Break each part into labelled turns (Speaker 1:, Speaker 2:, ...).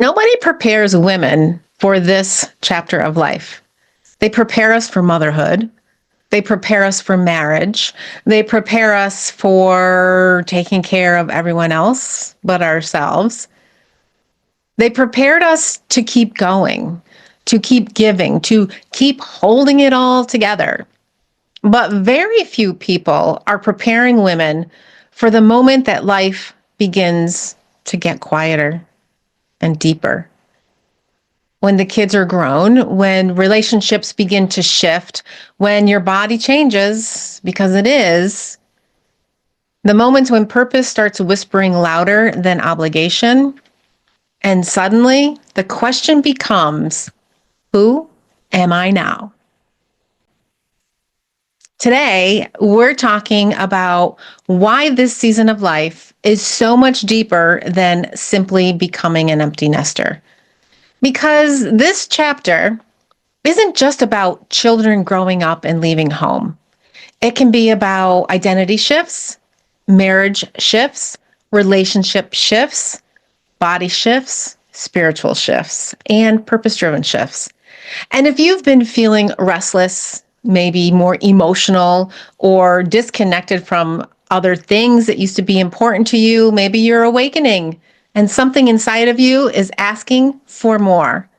Speaker 1: Nobody prepares women for this chapter of life. They prepare us for motherhood. They prepare us for marriage. They prepare us for taking care of everyone else but ourselves. They prepared us to keep going, to keep giving, to keep holding it all together. But very few people are preparing women for the moment that life begins to get quieter and deeper. When the kids are grown, when relationships begin to shift, when your body changes, because it is, the moments when purpose starts whispering louder than obligation, and suddenly the question becomes, who am I now? Today, we're talking about why this season of life is so much deeper than simply becoming an empty nester. Because this chapter isn't just about children growing up and leaving home. It can be about identity shifts, marriage shifts, relationship shifts, body shifts, spiritual shifts, and purpose-driven shifts. And if you've been feeling restless, maybe more emotional or disconnected from other things that used to be important to you, maybe you're awakening and something inside of you is asking for more.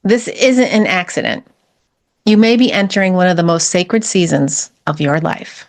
Speaker 1: This isn't an accident. You may be entering one of the most sacred seasons of your life.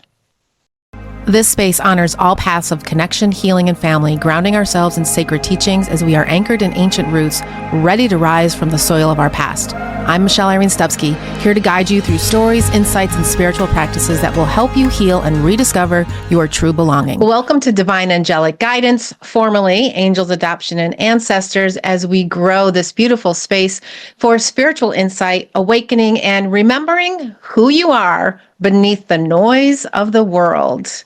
Speaker 1: This space honors all paths of connection, healing, and family, grounding ourselves in sacred teachings as we are anchored in ancient roots, ready to rise from the soil of our past. I'm Irene Stupski, here to guide you through stories, insights, and spiritual practices that will help you heal and rediscover your true belonging. Welcome to Divine Angelic Guidance, formerly Angels, Adoption, and Ancestors, as we grow this beautiful space for spiritual insight, awakening, and remembering who you are beneath the noise of the world.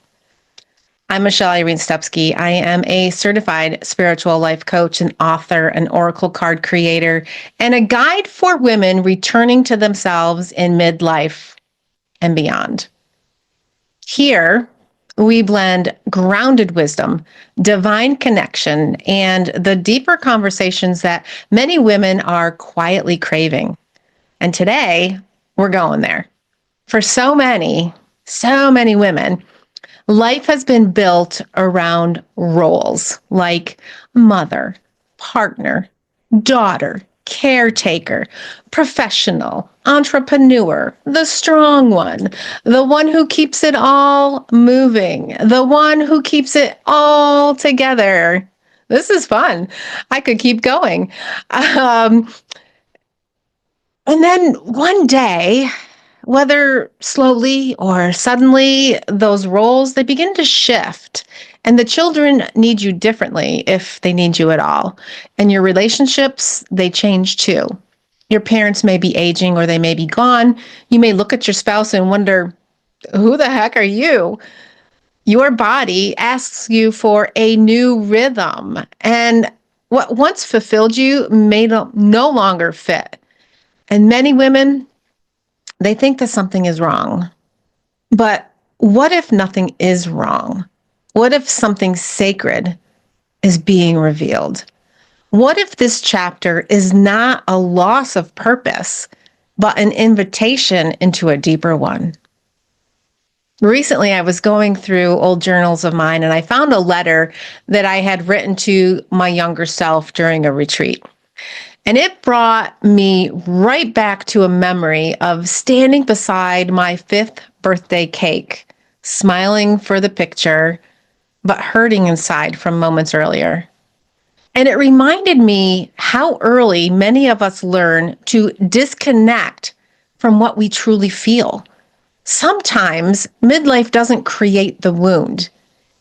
Speaker 1: I'm Irene Stupski. I am a certified spiritual life coach, an author, an oracle card creator, and a guide for women returning to themselves in midlife and beyond. Here, we blend grounded wisdom, divine connection, and the deeper conversations that many women are quietly craving. And today, we're going there. For so many women, life has been built around roles like mother, partner, daughter, caretaker, professional, entrepreneur, the strong one, the one who keeps it all moving, the one who keeps it all together. This is fun. I could keep going. And then one day, whether slowly or suddenly, those roles, they begin to shift. And the children need you differently if they need you at all. And your relationships, they change too. Your parents may be aging or they may be gone. You may look at your spouse and wonder, who the heck are you? Your body asks you for a new rhythm. And what once fulfilled you may no longer fit. And many women, they think that something is wrong. But what if nothing is wrong? What if something sacred is being revealed? What if this chapter is not a loss of purpose, but an invitation into a deeper one? Recently, I was going through old journals of mine, and I found a letter that I had written to my younger self during a retreat. And it brought me right back to a memory of standing beside my 5th birthday cake, smiling for the picture, but hurting inside from moments earlier. And it reminded me how early many of us learn to disconnect from what we truly feel. Sometimes midlife doesn't create the wound.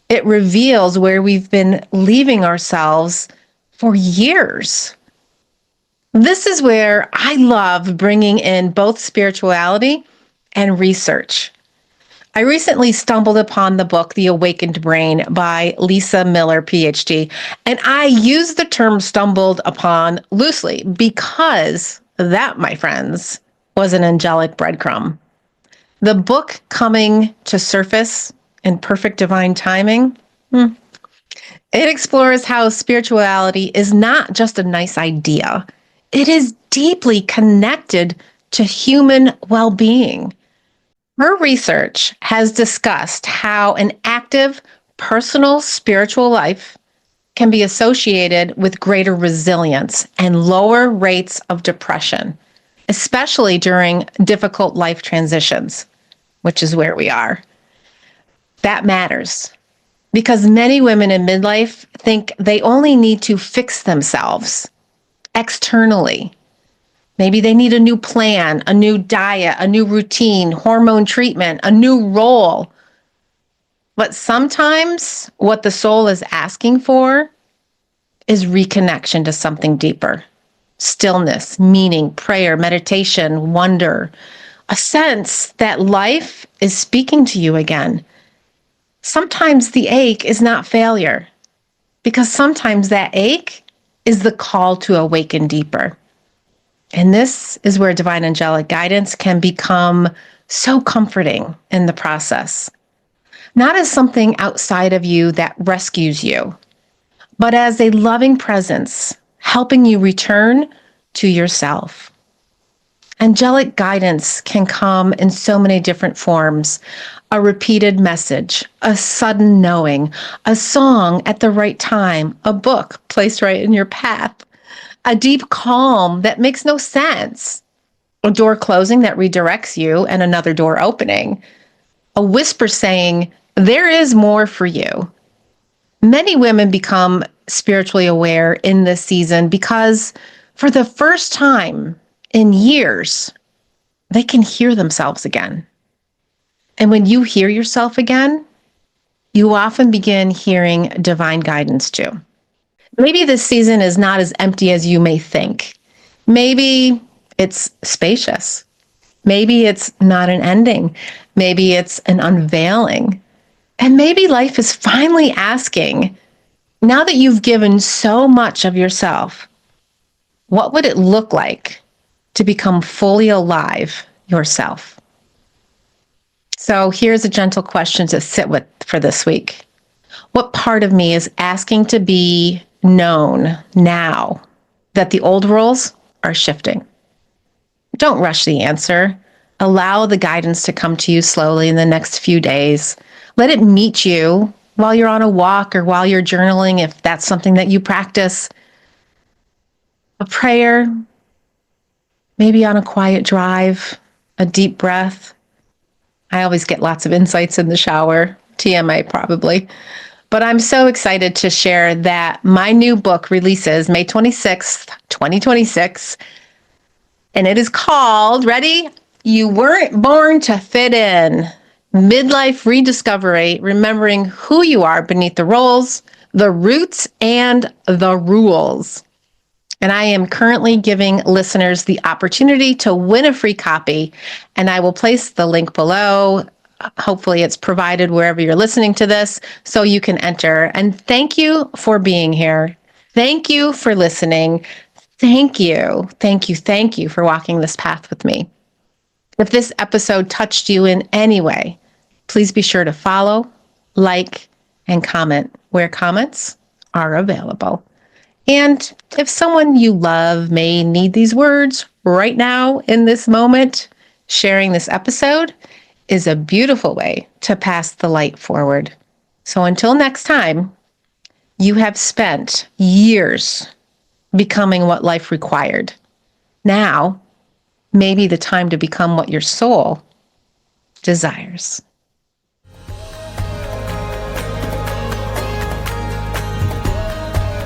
Speaker 1: It reveals where we've been leaving ourselves for years. This is where I love bringing in both spirituality and research. I recently stumbled upon the book, The Awakened Brain by Lisa Miller, PhD, and I use the term stumbled upon loosely because that, my friends, was an angelic breadcrumb. The book coming to surface in perfect divine timing, It explores how spirituality is not just a nice idea, it is deeply connected to human well being. Her research has discussed how an active, personal spiritual life can be associated with greater resilience and lower rates of depression, especially during difficult life transitions, which is where we are. That matters because many women in midlife think they only need to fix themselves externally. Maybe they need a new plan, a new diet, a new routine, hormone treatment, a new role. But sometimes what the soul is asking for is reconnection to something deeper. Stillness, meaning, prayer, meditation, wonder, a sense that life is speaking to you again. Sometimes the ache is not failure, because sometimes that ache is the call to awaken deeper. And this is where divine angelic guidance can become so comforting in the process. Not as something outside of you that rescues you, but as a loving presence helping you return to yourself. Angelic guidance can come in so many different forms. A repeated message, a sudden knowing, a song at the right time, a book placed right in your path, a deep calm that makes no sense, a door closing that redirects you and another door opening, a whisper saying, there is more for you. Many women become spiritually aware in this season because for the first time in years, they can hear themselves again. And when you hear yourself again, you often begin hearing divine guidance too. Maybe this season is not as empty as you may think. Maybe it's spacious. Maybe it's not an ending. Maybe it's an unveiling. And maybe life is finally asking, now that you've given so much of yourself, what would it look like to become fully alive yourself? So here's a gentle question to sit with for this week. What part of me is asking to be known now that the old roles are shifting? Don't rush the answer. Allow the guidance to come to you slowly in the next few days. Let it meet you while you're on a walk or while you're journaling, if that's something that you practice. A prayer, maybe on a quiet drive, a deep breath. I always get lots of insights in the shower, TMI probably. But I'm so excited to share that my new book releases May 26th, 2026. And it is called, ready? You Weren't Born to Fit In. Midlife Rediscovery, Remembering Who You Are Beneath the Roles, the Roots, and the Rules. And I am currently giving listeners the opportunity to win a free copy. And I will place the link below. Hopefully it's provided wherever you're listening to this so you can enter. And thank you for being here. Thank you for listening. Thank you. Thank you. Thank you for walking this path with me. If this episode touched you in any way, please be sure to follow, like, and comment where comments are available. And if someone you love may need these words right now in this moment, sharing this episode is a beautiful way to pass the light forward. So until next time, you have spent years becoming what life required. Now, maybe the time to become what your soul desires.